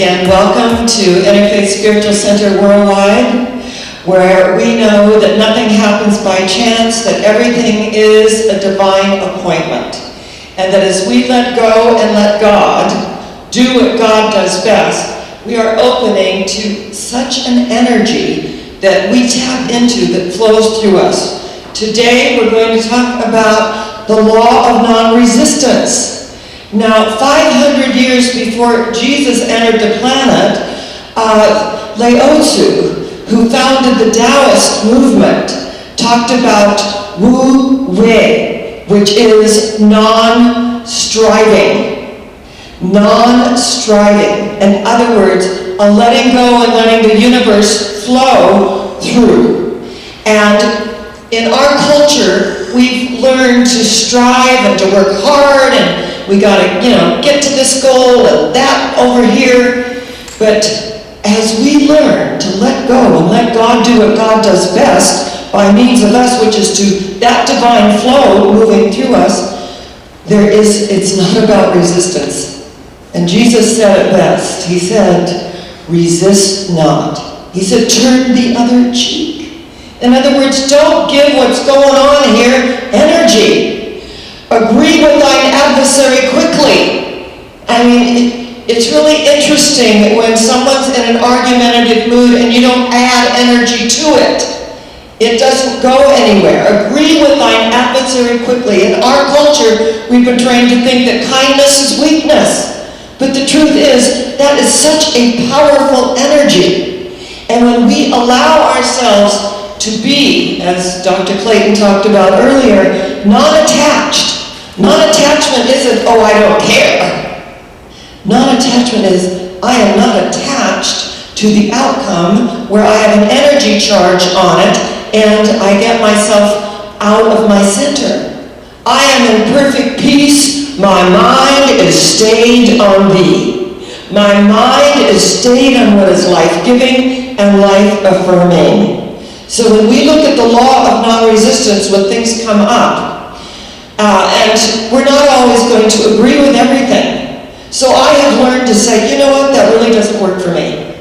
again. Welcome to Interfaith Spiritual Center Worldwide, where we know that nothing happens by chance, that everything is a divine appointment. And that as we let go and let God do what God does best, we are opening to such an energy that we tap into that flows through us. Today we're going to talk about the law of non-resistance. Now, 500 years before Jesus entered the planet, Lao-Tzu, who founded the Taoist movement, talked about Wu Wei, which is non-striving. Non-striving. In other words, a letting go and letting the universe flow through. And in our culture, we've learned to strive and to work hard, and we gotta, get to this goal and that over here. But as we learn to let go and let God do what God does best by means of us, which is to that divine flow moving through us, it's not about resistance. And Jesus said it best. He said, resist not. He said, turn the other cheek. In other words, don't give what's going on here energy. Agree with thine adversary quickly. I mean, it's really interesting when someone's in an argumentative mood and you don't add energy to it. It doesn't go anywhere. Agree with thine adversary quickly. In our culture, we've been trained to think that kindness is weakness. But the truth is, that is such a powerful energy. And when we allow ourselves to be, as Dr. Clayton talked about earlier, non-attached. Non-attachment isn't, oh, I don't care. Non-attachment is, I am not attached to the outcome where I have an energy charge on it and I get myself out of my center. I am in perfect peace. My mind is stayed on thee. My mind is stayed on what is life-giving and life-affirming. So when we look at the law of non-resistance, when things come up, and we're not always going to agree with everything. So I have learned to say, you know what, that really doesn't work for me.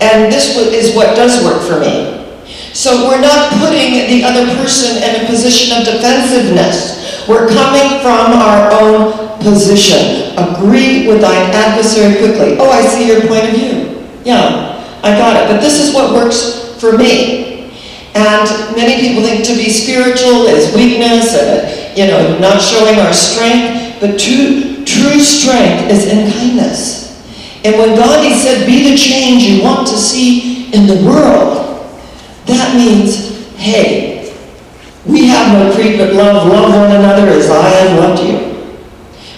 And this is what does work for me. So we're not putting the other person in a position of defensiveness. We're coming from our own position. Agree with thine adversary quickly. Oh, I see your point of view. Yeah, I got it. But this is what works for me. And many people think to be spiritual is weakness and, not showing our strength. But true strength is in kindness. And when Gandhi said, be the change you want to see in the world, that means, hey, we have no creed but love one another as I have loved you.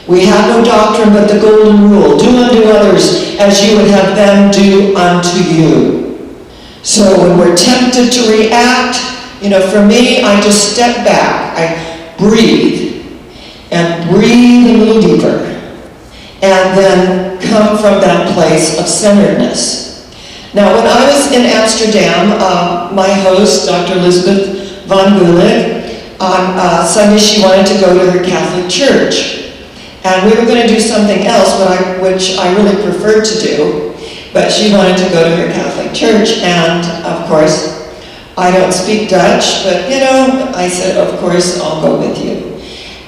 We have no doctrine but the golden rule. Do unto others as you would have them do unto you. So when we're tempted to react, for me, I just step back. I breathe and breathe a little deeper. And then come from that place of centeredness. Now, when I was in Amsterdam, my host, Dr. Elizabeth von Gulik, on Sunday she wanted to go to her Catholic church. And we were going to do something else, which I really preferred to do, but she wanted to go to her Catholic church, and of course, I don't speak Dutch, but I said, of course, I'll go with you.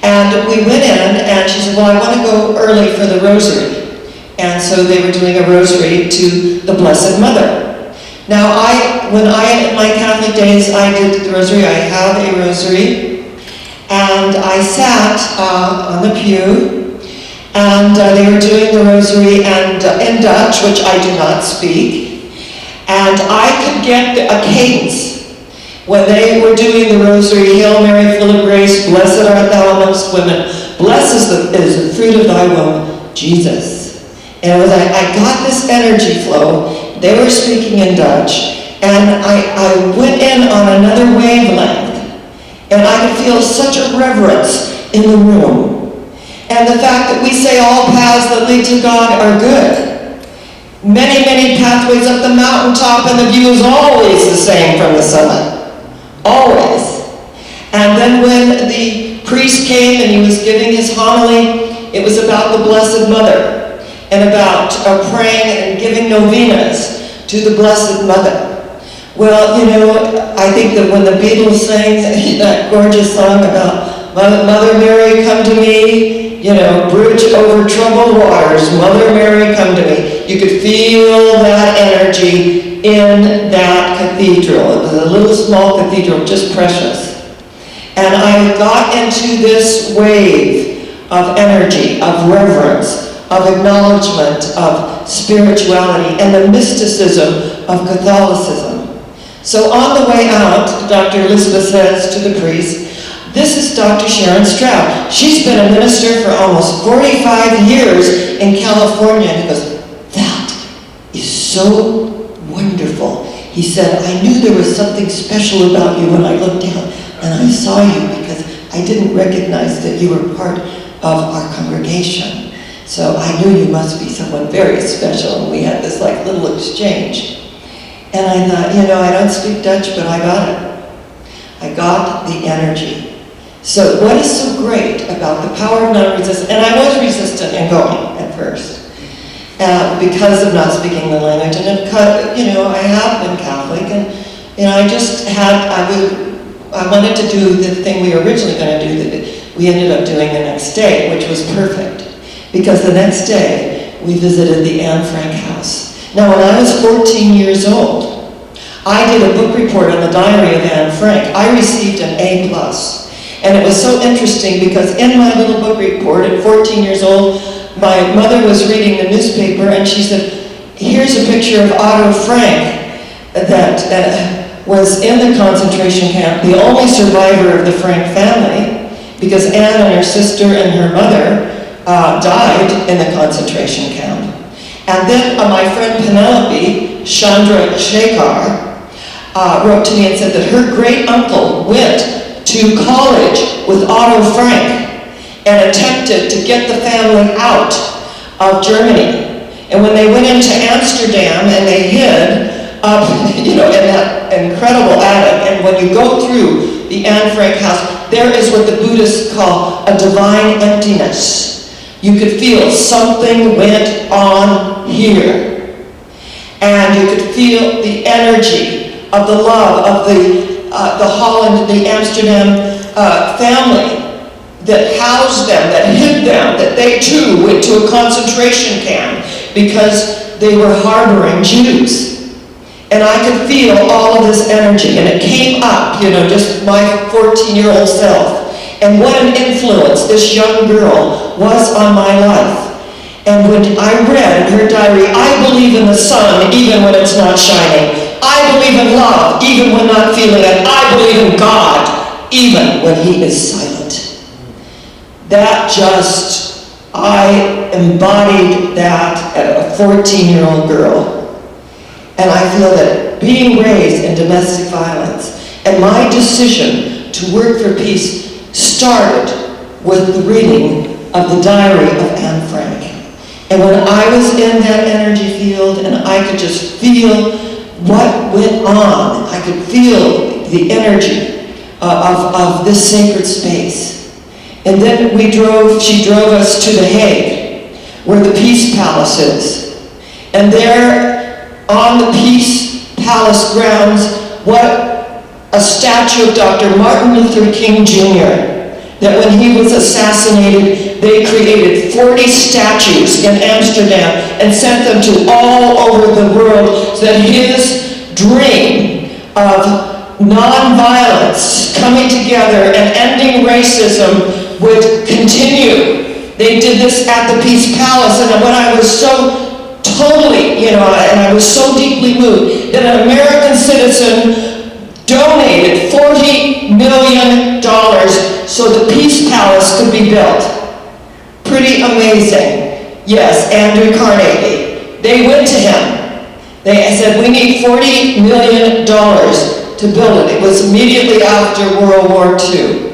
And we went in, and she said, well, I want to go early for the rosary. And so they were doing a rosary to the Blessed Mother. Now, in my Catholic days, I did the rosary. I have a rosary. And I sat on the pew, and they were doing the rosary and in Dutch, which I do not speak. And I could get a cadence when they were doing the rosary. Hail Mary, full of grace, blessed art thou amongst women. Blessed is the fruit of thy womb, Jesus. And it was I got this energy flow. They were speaking in Dutch, and I went in on another wavelength, and I could feel such a reverence in the room. And the fact that we say all paths that lead to God are good. Many, many pathways up the mountaintop, and the view is always the same from the summit. Always. And then when the priest came and he was giving his homily, it was about the Blessed Mother. and about praying and giving novenas to the Blessed Mother. Well, you know, I think that when the Beatles sang that gorgeous song about Mother Mary, come to me, you know, bridge over troubled waters, Mother Mary, come to me. You could feel that energy in that cathedral. It was a little small cathedral, just precious. And I got into this wave of energy, of reverence, of acknowledgement, of spirituality, and the mysticism of Catholicism. So on the way out, Dr. Elizabeth says to the priest, "This is Dr. Sharron Stroud. She's been a minister for almost 45 years in California." And he goes, "That is so wonderful." He said, "I knew there was something special about you when I looked down and I saw you because I didn't recognize that you were part of our congregation. So I knew you must be someone very special." And we had this like little exchange. And I thought, you know, I don't speak Dutch, but I got it. I got the energy. So what is so great about the power of non-resistance, and I was resistant in going at first, because of not speaking the language, and you know, I have been Catholic, and you know, I wanted to do the thing we were originally going to do that we ended up doing the next day, which was perfect, because the next day we visited the Anne Frank house. Now, when I was 14 years old, I did a book report on the diary of Anne Frank. I received an A+. And it was so interesting because in my little book report at 14 years old, my mother was reading the newspaper and she said, "Here's a picture of Otto Frank that was in the concentration camp, the only survivor of the Frank family, because Anne and her sister and her mother died in the concentration camp." And then my friend Penelope, Chandra Shekhar, wrote to me and said that her great uncle went to college with Otto Frank and attempted to get the family out of Germany. And when they went into Amsterdam and they hid up, you know, in that incredible attic, and when you go through the Anne Frank house, there is what the Buddhists call a divine emptiness. You could feel something went on here. And you could feel the energy of the love of the Holland, the Amsterdam family that housed them, that hid them, that they too went to a concentration camp because they were harboring Jews. And I could feel all of this energy, and it came up, you know, just my 14-year-old self. And what an influence this young girl was on my life. And when I read in her diary, "I believe in the sun even when it's not shining. I believe in love even when not feeling it. I believe in God even when he is silent." That just, I embodied that as a 14-year-old girl. And I feel that being raised in domestic violence and my decision to work for peace started with the reading of the diary of Anne Frank. And when I was in that energy field and I could just feel what went on, I could feel the energy of this sacred space. And then she drove us to The Hague, where the Peace Palace is. And there on the Peace Palace grounds, what a statue of Dr. Martin Luther King Jr., that when he was assassinated, they created 40 statues in Amsterdam and sent them to all over the world so that his dream of nonviolence, coming together and ending racism would continue. They did this at the Peace Palace, and when I was so totally, you know, and I was so deeply moved that an American citizen donated $40 million so the Peace Palace could be built. Pretty amazing. Yes, Andrew Carnegie. They went to him. They said, "We need $40 million to build it." It was immediately after World War II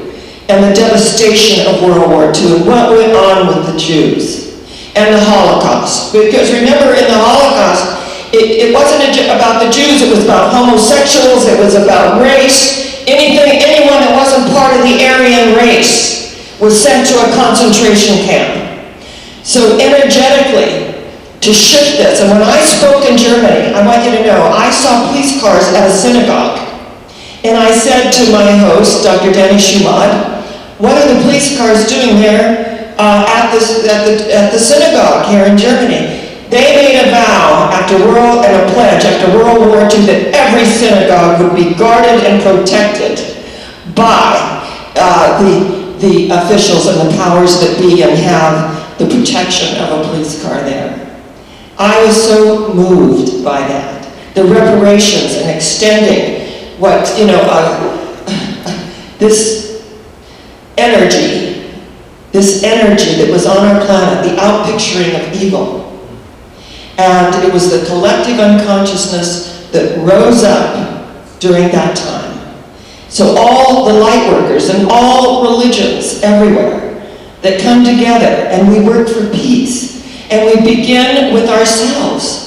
and the devastation of World War II and what went on with the Jews and the Holocaust. Because remember, in the Holocaust, it wasn't about the Jews, it was about homosexuals, it was about race. Anyone that wasn't part of the Aryan race was sent to a concentration camp. So energetically, to shift this. And when I spoke in Germany, I want you to know, I saw police cars at a synagogue. And I said to my host, Dr. Danny Schumad, what are the police cars doing there at the synagogue here in Germany? They made a vow and a pledge after World War II that every synagogue would be guarded and protected by the officials and the powers that be, and have the protection of a police car there. I was so moved by that. The reparations and extending this energy that was on our planet, the outpicturing of evil. And it was the collective unconsciousness that rose up during that time. So all the light workers and all religions everywhere that come together, and we work for peace. And we begin with ourselves.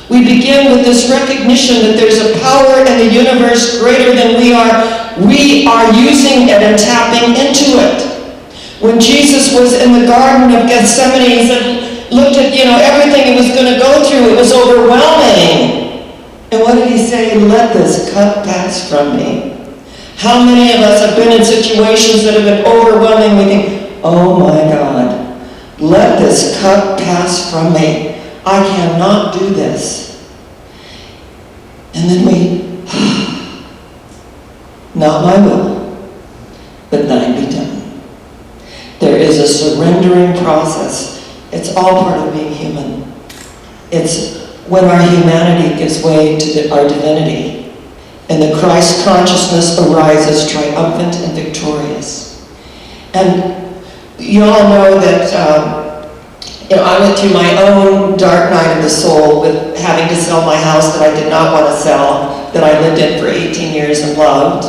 We begin with this recognition that there's a power in the universe greater than we are. We are using it and tapping into it. When Jesus was in the Garden of Gethsemane, he said, looked at, everything he was going to go through, it was overwhelming. And what did he say? Let this cup pass from me. How many of us have been in situations that have been overwhelming? We think, oh my God, let this cup pass from me. I cannot do this. And then not my will, but thine be done. There is a surrendering process. It's all part of being human. It's when our humanity gives way to our divinity, and the Christ consciousness arises triumphant and victorious. And you all know that I went through my own dark night of the soul with having to sell my house that I did not want to sell, that I lived in for 18 years and loved.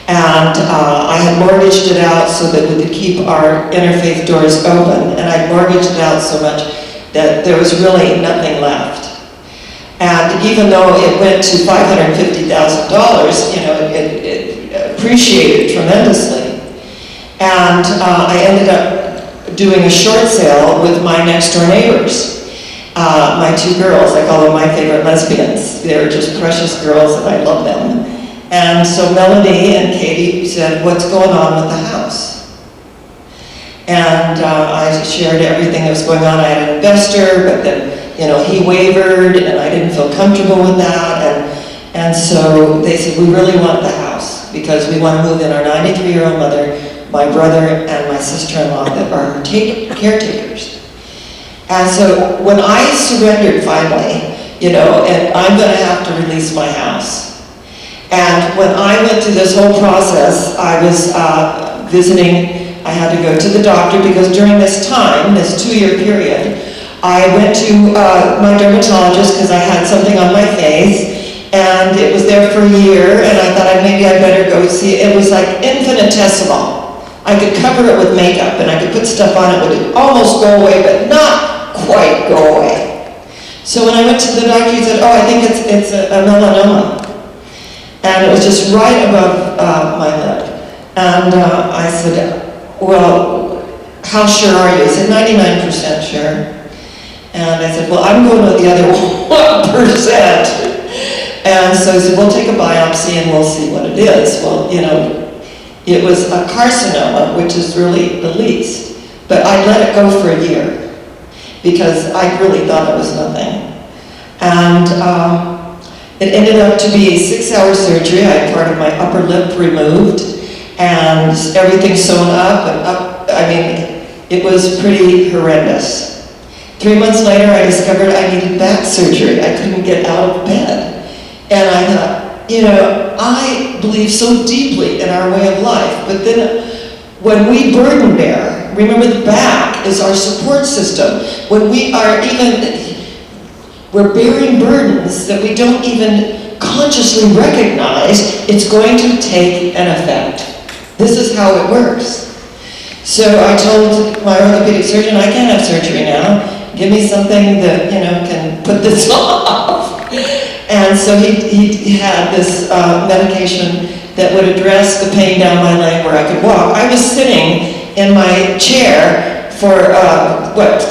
And I had mortgaged it out so that we could keep our interfaith doors open. And I mortgaged it out so much that there was really nothing left. And even though it went to $550,000, it appreciated tremendously. And I ended up doing a short sale with my next door neighbors. My two girls, I call them my favorite lesbians. They're just precious girls and I love them. And so Melody and Katie said, what's going on with the house? And I shared everything that was going on. I had an investor, but then he wavered and I didn't feel comfortable with that. And so they said, we really want the house because we want to move in our 93-year-old mother, my brother, and my sister-in-law that are her caretakers. And so when I surrendered finally, and I'm going to have to release my house. And when I went through this whole process, I was visiting, I had to go to the doctor because during this time, this 2-year period, I went to my dermatologist because I had something on my face. And it was there for a year, and I thought maybe I'd better go see it. It was like infinitesimal. I could cover it with makeup, and I could put stuff on it, it would almost go away, but not quite go away. So when I went to the doctor, he said, I think it's a melanoma. And it was just right above my lip. And I said, well, how sure are you? He said, 99% sure. And I said, well, I'm going with the other 1%. And so he said, we'll take a biopsy and we'll see what it is. Well, it was a carcinoma, which is really the least. But I let it go for a year because I really thought it was nothing. And it ended up to be a 6-hour surgery. I had part of my upper lip removed and everything sewn up and up. I mean, it was pretty horrendous. 3 months later, I discovered I needed back surgery. I couldn't get out of bed. And I thought, I believe so deeply in our way of life, but then when we burden bear, remember the back is our support system. When we're bearing burdens that we don't even consciously recognize, it's going to take an effect. This is how it works. So I told my orthopedic surgeon, I can't have surgery now. Give me something that, can put this off. And so he had this medication that would address the pain down my leg where I could walk. I was sitting in my chair for,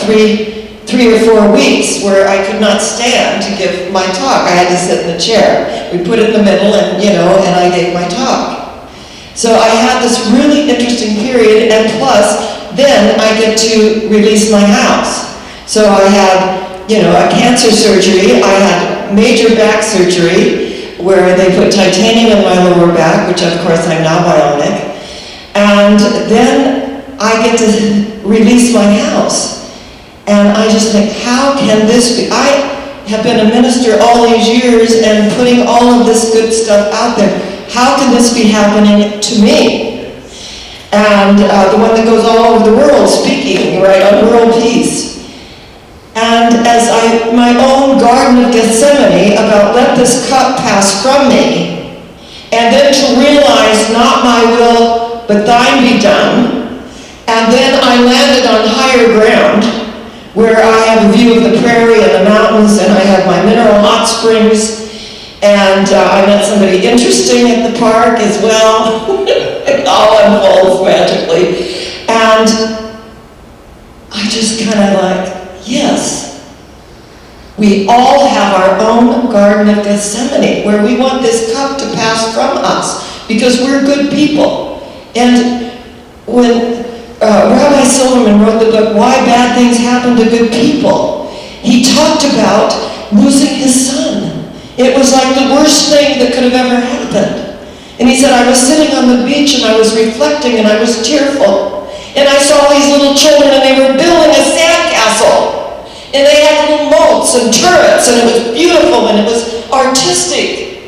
3 3 or 4 weeks where I could not stand to give my talk. I had to sit in the chair. We put it in the middle and, and I gave my talk. So I had this really interesting period, and plus, then I get to release my house. So I had, a cancer surgery. I had major back surgery where they put titanium in my lower back, which of course I'm now bionic. And then I get to release my house. And I just think, how can this be? I have been a minister all these years and putting all of this good stuff out there. How can this be happening to me? And the one that goes all over the world speaking, right, on world peace. And as my own Garden of Gethsemane about let this cup pass from me, and then to realize not my will, but thine be done. And then I landed on higher ground, where I have a view of the prairie and the mountains, and I have my mineral hot springs, and I met somebody interesting at the park as well. It all unfolds magically. And I just kind of like, yes, we all have our own Garden of Gethsemane, where we want this cup to pass from us, because we're good people. And when Rabbi Silverman wrote the book, Why Bad Things Happen to Good People, he talked about losing his son. It was like the worst thing that could have ever happened. And he said, I was sitting on the beach and I was reflecting and I was tearful. And I saw these little children and they were building a sandcastle. And they had little moats and turrets and it was beautiful and it was artistic.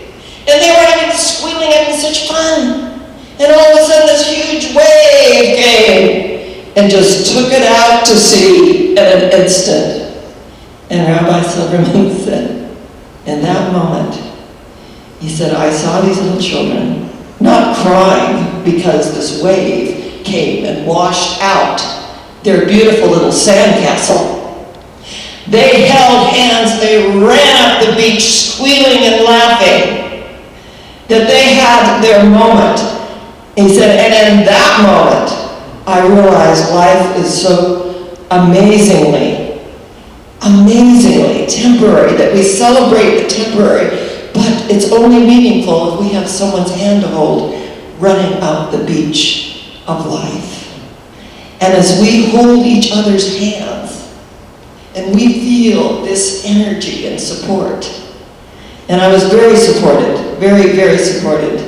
And they were squealing, having such fun. And all of a sudden this huge wave came and just took it out to sea in an instant. And Rabbi Silverman said, in that moment, he said, I saw these little children not crying because this wave came and washed out their beautiful little sandcastle. They held hands, they ran up the beach squealing and laughing, that they had their moment. He said, and in that moment, I realized life is so amazingly temporary, that we celebrate the temporary, but it's only meaningful if we have someone's hand to hold running up the beach of life. And as we hold each other's hands, and we feel this energy and support. And I was very supported, very, very supported,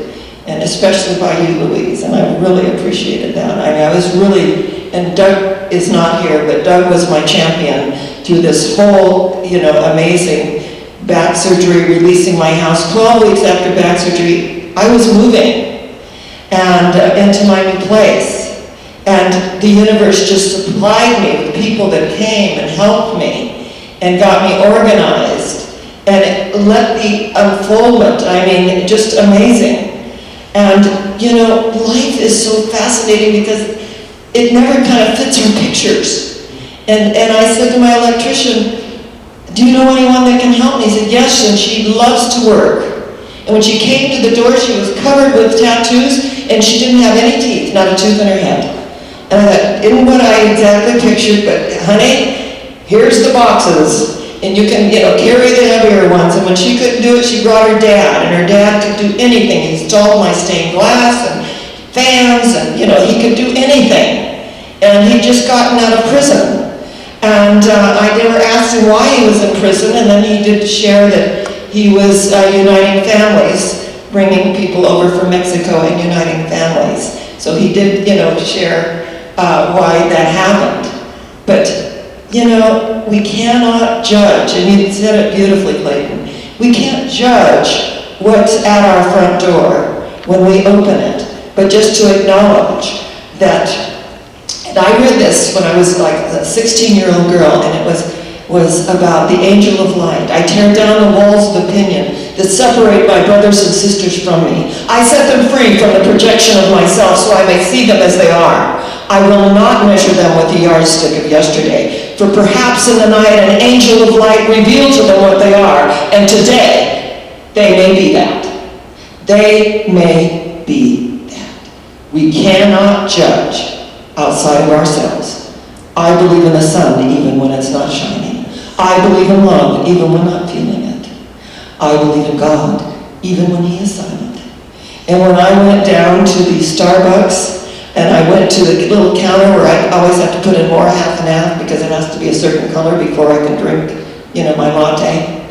and especially by you, Louise, and I really appreciated that. I mean, I was really, and Doug is not here, but Doug was my champion through this whole, amazing back surgery, releasing my house. 12 weeks after back surgery, I was moving and into my new place. And the universe just supplied me with people that came and helped me and got me organized. And it let the unfoldment, just amazing. And, life is so fascinating because it never kind of fits our pictures. And I said to my electrician, do you know anyone that can help me? He said, yes, and she loves to work. And when she came to the door, she was covered with tattoos, and she didn't have any teeth, not a tooth in her head. And I thought, isn't what I exactly pictured, but honey, here's the boxes, and you can, carry the heavier ones. And when she couldn't do it, she brought her dad, and her dad could do anything. He installed my stained glass and fans, and, he could do anything. And he'd just gotten out of prison. And I never asked him why he was in prison, and then he did share that he was uniting families, bringing people over from Mexico and uniting families. So he did, share why that happened. But, we cannot judge, and you said it beautifully, Clayton. We can't judge what's at our front door when we open it, but just to acknowledge that. And I read this when I was like a 16-year-old girl, and it was about the angel of light. I tear down the walls of opinion that separate my brothers and sisters from me. I set them free from the projection of myself so I may see them as they are. I will not measure them with the yardstick of yesterday, for perhaps in the night an angel of light revealed to them what they are, and today they may be that. They may be that. We cannot judge outside of ourselves. I believe in the sun even when it's not shining. I believe in love, even when not feeling it. I believe in God, even when He is silent. And when I went down to the Starbucks, and I went to the little counter where I always have to put in more half and half because it has to be a certain color before I can drink, my latte.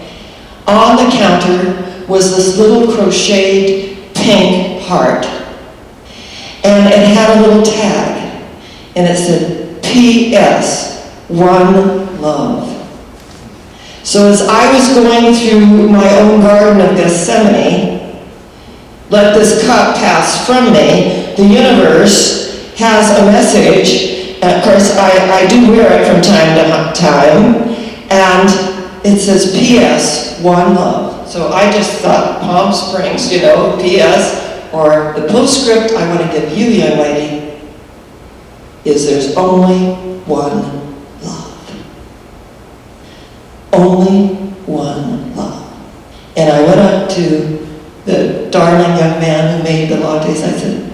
On the counter was this little crocheted pink heart. And it had a little tag. And it said, P.S. One love. So as I was going through my own Garden of Gethsemane, let this cup pass from me, the universe has a message. And of course, I do wear it from time to time. And it says, P.S. One love. So I just thought, Palm Springs, P.S. Or the postscript I want to give you, young lady, is there's only one love. Only one love. And I went up to the darling young man who made the lattes. I said,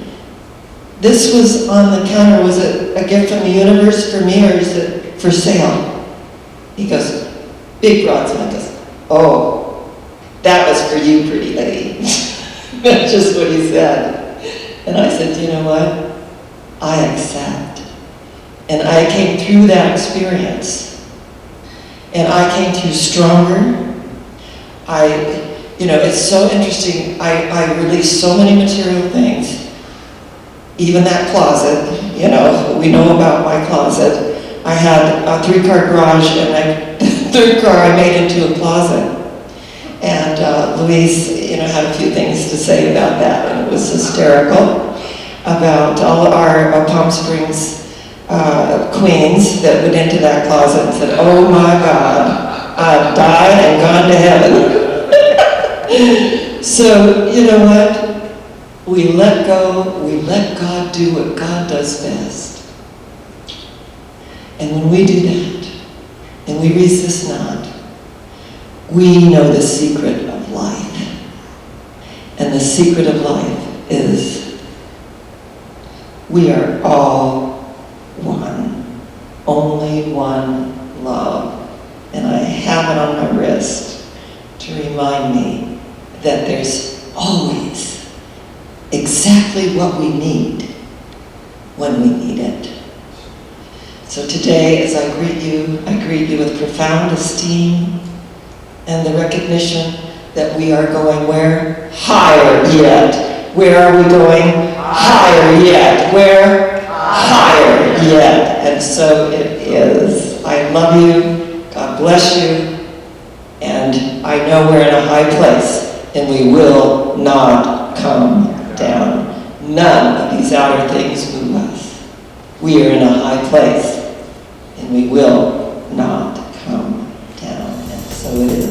this was on the counter. Was it a gift from the universe for me, or is it for sale? He goes, big broadside. Goes, oh, that was for you, pretty lady. That's just what he said. And I said, you know what? I accept. And I came through that experience. And I came through stronger. It's so interesting. I released so many material things. Even that closet, we know about my closet. I had a 3-car garage, and the third car I made into a closet. And Louise, had a few things to say about that, and it was hysterical about all our Palm Springs queens that went into that closet and said, oh my God, I've died and gone to heaven. So, you know what? We let go, we let God do what God does best. And when we do that, and we resist not, we know the secret of life. And the secret of life is we are all one. Only one love. And I have it on my wrist to remind me that there's always exactly what we need when we need it. So today, as I greet you with profound esteem and the recognition that we are going where? Higher yet. Where are we going? Higher yet. Where? Higher yet. And so it is. I love you. God bless you. And I know we're in a high place, and we will not come down. None of these outer things move us. We are in a high place, and we will not come down. And so it is.